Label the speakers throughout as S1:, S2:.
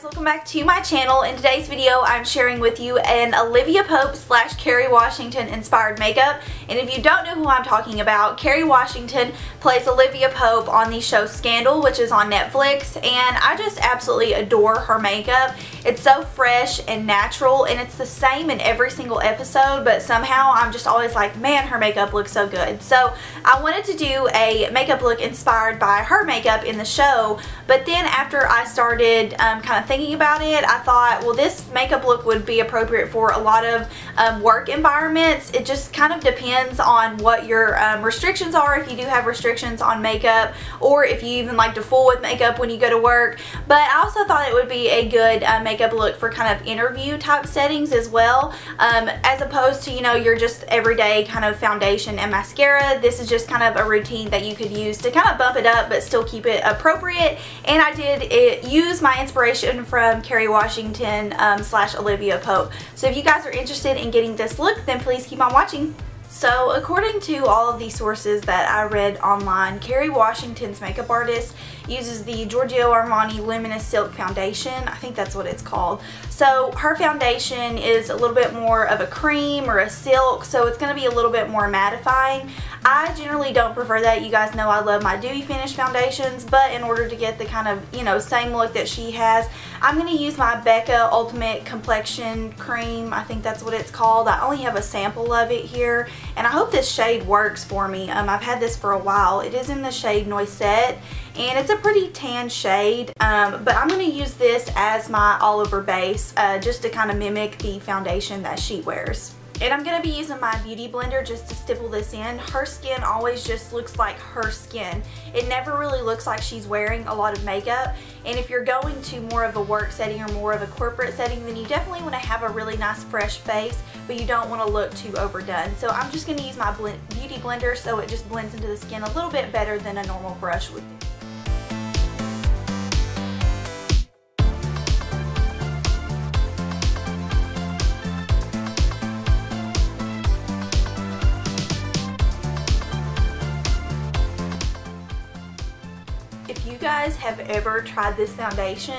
S1: guys, welcome back to my channel. In today's video I'm sharing with you an Olivia Pope / Kerry Washington inspired makeup. And if you don't know who I'm talking about, Kerry Washington plays Olivia Pope on the show Scandal, which is on Netflix, and I just absolutely adore her makeup. It's so fresh and natural, and it's the same in every single episode, but somehow I'm just always like, man, her makeup looks so good. So I wanted to do a makeup look inspired by her makeup in the show, but then after I started kind of thinking about it, I thought, well, this makeup look would be appropriate for a lot of work environments. It just kind of depends on what your restrictions are, if you do have restrictions on makeup, or if you even like to fool with makeup when you go to work. But I also thought it would be a good makeup look for kind of interview type settings as well, as opposed to, you know, your just everyday kind of foundation and mascara. This is just kind of a routine that you could use to kind of bump it up but still keep it appropriate. And I did use my inspiration from Kerry Washington / Olivia Pope. So if you guys are interested in getting this look, then please keep on watching. So according to all of the sources that I read online, Kerry Washington's makeup artist uses the Giorgio Armani Luminous Silk Foundation. I think that's what it's called. So her foundation is a little bit more of a cream or a silk, so it's going to be a little bit more mattifying. I generally don't prefer that. You guys know I love my dewy finish foundations, but in order to get the kind of, you know, same look that she has, I'm going to use my Becca Ultimate Complexion Cream. I think that's what it's called. I only have a sample of it here, and I hope this shade works for me. I've had this for a while. It is in the shade Noisette, and it's a pretty tan shade, but I'm going to use this as my all over base just to kind of mimic the foundation that she wears. And I'm going to be using my beauty blender just to stipple this in. Her skin always just looks like her skin. It never really looks like she's wearing a lot of makeup. And if you're going to more of a work setting or more of a corporate setting, then you definitely want to have a really nice fresh face, but you don't want to look too overdone. So I'm just going to use my beauty blender so it just blends into the skin a little bit better than a normal brush would do. If you guys have ever tried this foundation,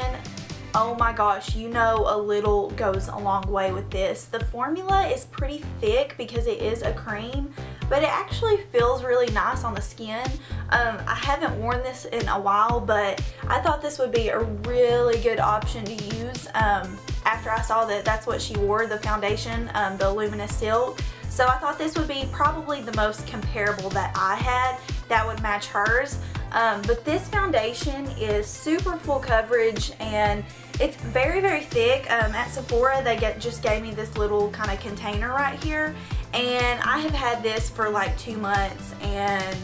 S1: oh my gosh, you know a little goes a long way with this. The formula is pretty thick because it is a cream, but it actually feels really nice on the skin. I haven't worn this in a while, but I thought this would be a really good option to use after I saw that that's what she wore, the foundation, the Luminous Silk. So I thought this would be probably the most comparable that I had that would match hers. But this foundation is super full coverage, and it's very, very thick. At Sephora, they just gave me this little kind of container right here, and I have had this for like 2 months, and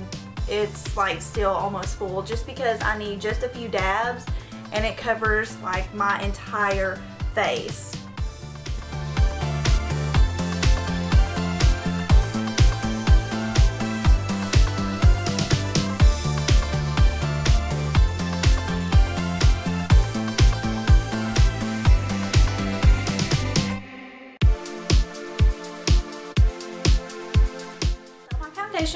S1: it's like still almost full just because I need just a few dabs, and it covers like my entire face.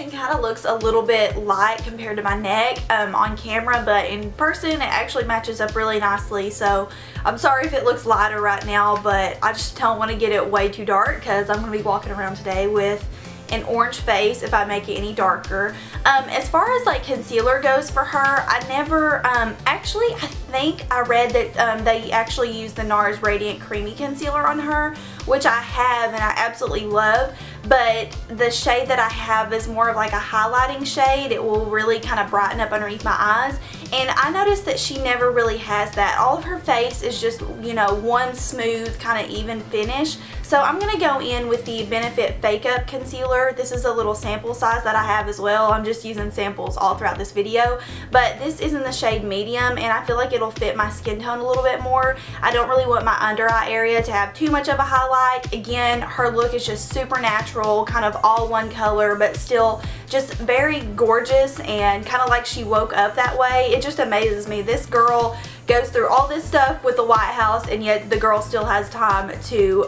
S1: Kind of looks a little bit light compared to my neck on camera, but in person it actually matches up really nicely. So I'm sorry if it looks lighter right now, but I just don't want to get it way too dark because I'm going to be walking around today with an orange face if I make it any darker. As far as like concealer goes for her, I never, actually I think I read that they actually use the NARS Radiant Creamy Concealer on her, which I have and I absolutely love, but the shade that I have is more of like a highlighting shade. It will really kind of brighten up underneath my eyes, and I noticed that she never really has that. All of her face is just, you know, one smooth kind of even finish. So I'm going to go in with the Benefit Fake Up Concealer. This is a little sample size that I have as well. I'm just using samples all throughout this video, but this is in the shade Medium, and I feel like it'll fit my skin tone a little bit more. I don't really want my under eye area to have too much of a highlight. Again, her look is just super natural, kind of all one color, but still just very gorgeous, and kind of like she woke up that way. It just amazes me. This girl goes through all this stuff with the White House, and yet the girl still has time to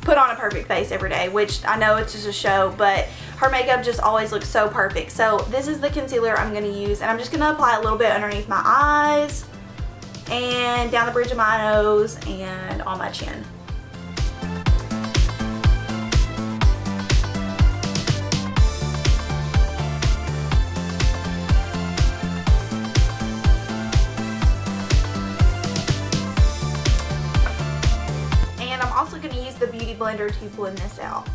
S1: put on a perfect face every day, which I know it's just a show, but her makeup just always looks so perfect. So this is the concealer I'm going to use, and I'm just going to apply a little bit underneath my eyes, and down the bridge of my nose and on my chin. And I'm also going to use the Beauty Blender to blend this out.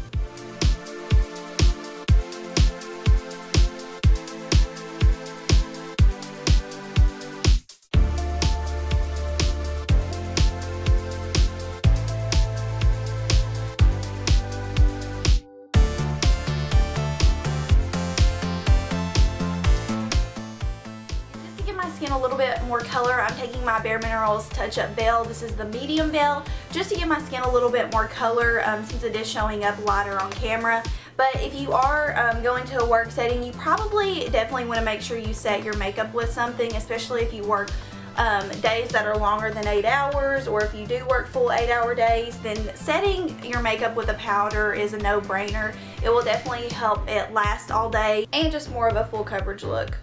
S1: A little bit more color, I'm taking my Bare Minerals Touch Up Veil. This is the medium veil, just to give my skin a little bit more color, since it is showing up lighter on camera. But if you are going to a work setting, you probably definitely want to make sure you set your makeup with something, especially if you work days that are longer than 8 hours, or if you do work full 8-hour days, then setting your makeup with a powder is a no-brainer. It will definitely help it last all day and just more of a full coverage look.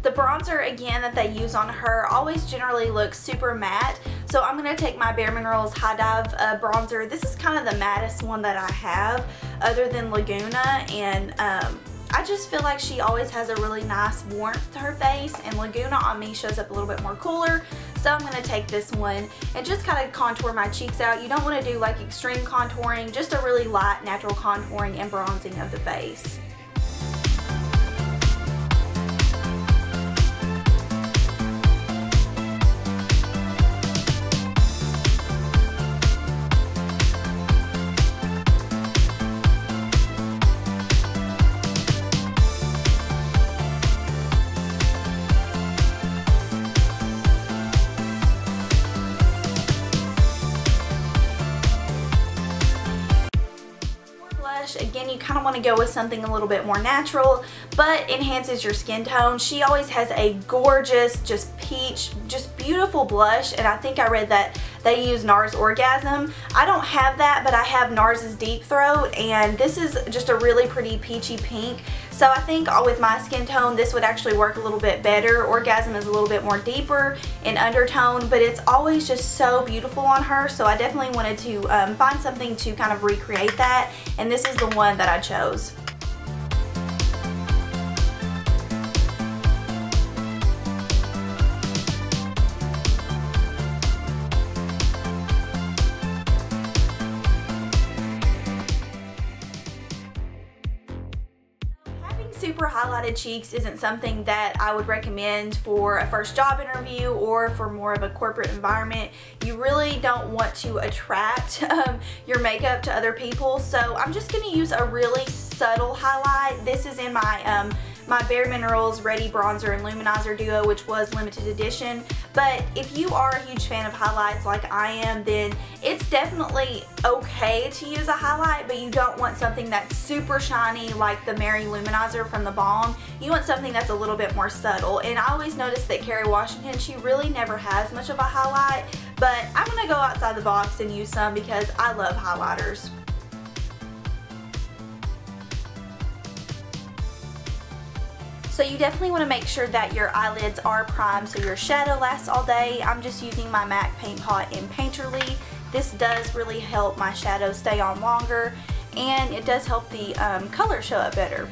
S1: The bronzer, again, that they use on her always generally looks super matte, so I'm going to take my Bare Minerals High Dive bronzer. This is kind of the mattest one that I have, other than Laguna, and I just feel like she always has a really nice warmth to her face, and Laguna on me shows up a little bit more cooler, so I'm going to take this one and just kind of contour my cheeks out. You don't want to do like extreme contouring, just a really light, natural contouring and bronzing of the face. Again, you kind of want to go with something a little bit more natural, but enhances your skin tone. She always has a gorgeous, just peach, just beautiful blush, and I think I read that they use NARS Orgasm. I don't have that, but I have NARS's Deep Throat, and this is just a really pretty peachy pink. So I think with my skin tone, this would actually work a little bit better. Orgasm is a little bit more deeper in undertone, but it's always just so beautiful on her. So I definitely wanted to find something to kind of recreate that, and this is the one that I chose. Super highlighted cheeks isn't something that I would recommend for a first job interview or for more of a corporate environment. You really don't want to attract your makeup to other people, so I'm just going to use a really subtle highlight. This is in my my Bare Minerals Ready Bronzer and Luminizer Duo, which was limited edition. But if you are a huge fan of highlights like I am, then it's definitely okay to use a highlight, but you don't want something that's super shiny like the Mary Luminizer from the Balm. You want something that's a little bit more subtle. And I always notice that Kerry Washington, she really never has much of a highlight, but I'm going to go outside the box and use some because I love highlighters. So you definitely want to make sure that your eyelids are primed so your shadow lasts all day. I'm just using my MAC Paint Pot in Painterly. This does really help my shadow stay on longer, and it does help the color show up better.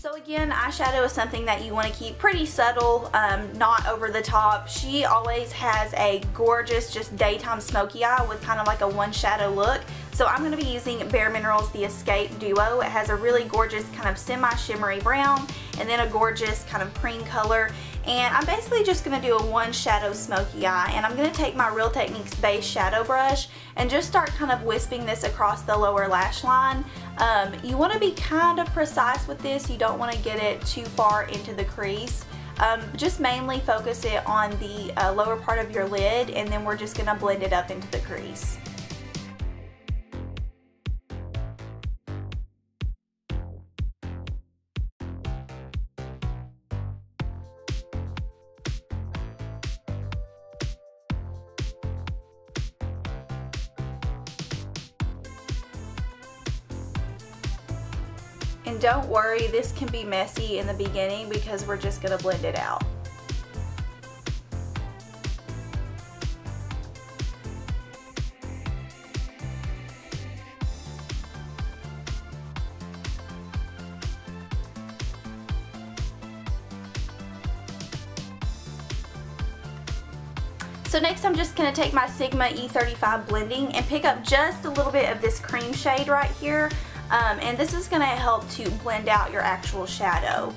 S1: So again, eyeshadow is something that you want to keep pretty subtle, not over the top. She always has a gorgeous, just daytime smoky eye with kind of like a one shadow look. So I'm going to be using Bare Minerals The Escape Duo. It has a really gorgeous kind of semi-shimmery brown and then a gorgeous kind of cream color. And I'm basically just going to do a one shadow smoky eye. And I'm going to take my Real Techniques base shadow brush and just start kind of wisping this across the lower lash line. You want to be kind of precise with this. You don't want to get it too far into the crease. Just mainly focus it on the lower part of your lid, and then we're just going to blend it up into the crease. And don't worry, this can be messy in the beginning because we're just going to blend it out. So next I'm just going to take my Sigma E35 blending and pick up just a little bit of this cream shade right here. And this is going to help to blend out your actual shadow.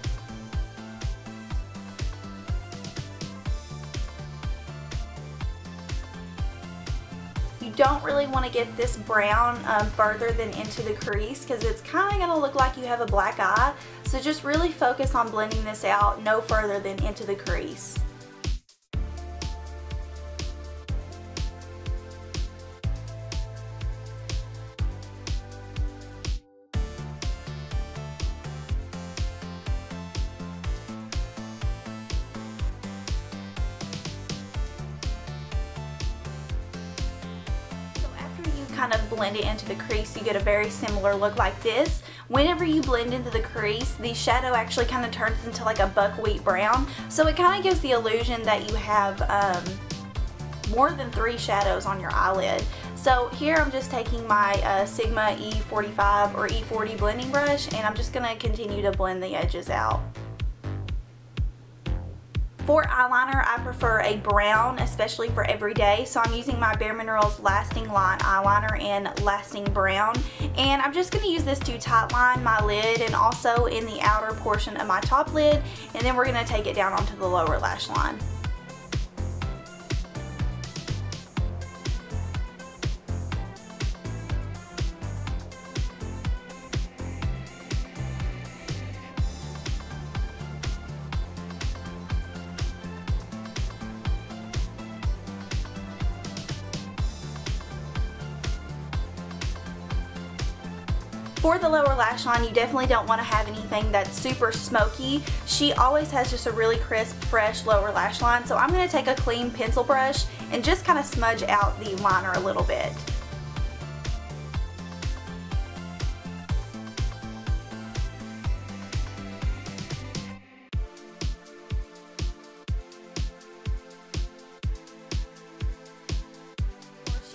S1: You don't really want to get this brown further than into the crease because it's kind of going to look like you have a black eye. So just really focus on blending this out no further than into the crease. Kind of blend it into the crease, you get a very similar look like this. Whenever you blend into the crease, the shadow actually kind of turns into like a buckwheat brown, so it kind of gives the illusion that you have more than 3 shadows on your eyelid. So here I'm just taking my Sigma E45 or E40 blending brush, and I'm just going to continue to blend the edges out. For eyeliner, I prefer a brown, especially for everyday, so I'm using my Bare Minerals Lasting Line eyeliner in Lasting Brown, and I'm just going to use this to tightline my lid and also in the outer portion of my top lid, and then we're going to take it down onto the lower lash line. For the lower lash line, you definitely don't want to have anything that's super smoky. She always has just a really crisp, fresh lower lash line. So I'm going to take a clean pencil brush and just kind of smudge out the liner a little bit.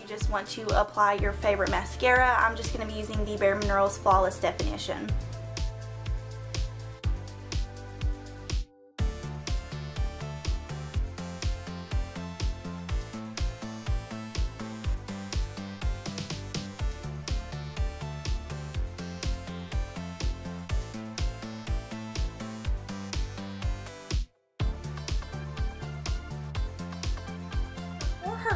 S1: Just want to apply your favorite mascara. I'm just going to be using the Bare Minerals Flawless Definition.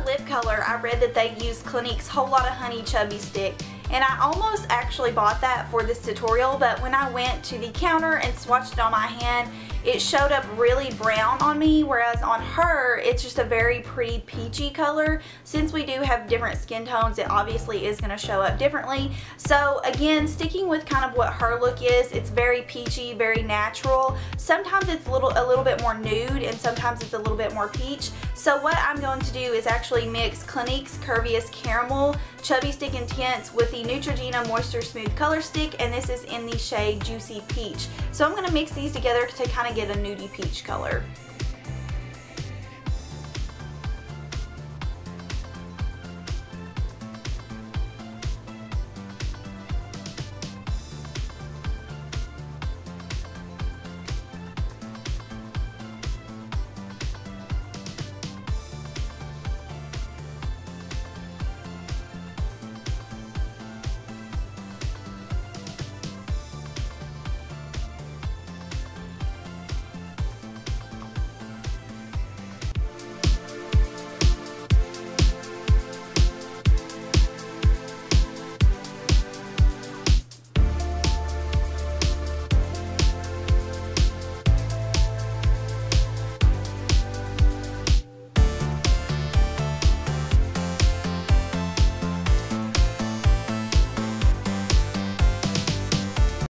S1: Lip color, I read that they use Clinique's Whole Lotta Honey Chubby Stick, and I almost actually bought that for this tutorial, but when I went to the counter and swatched it on my hand, it showed up really brown on me, whereas on her it's just a very pretty peachy color. Since we do have different skin tones, it obviously is going to show up differently. So again, sticking with kind of what her look is, it's very peachy, very natural. Sometimes it's a little bit more nude, and sometimes it's a little bit more peach. So what I'm going to do is actually mix Clinique's Curviest Caramel Chubby Stick Intense with the Neutrogena Moisture Smooth Color Stick, and this is in the shade Juicy Peach. So I'm going to mix these together to kind of get a nudie peach color.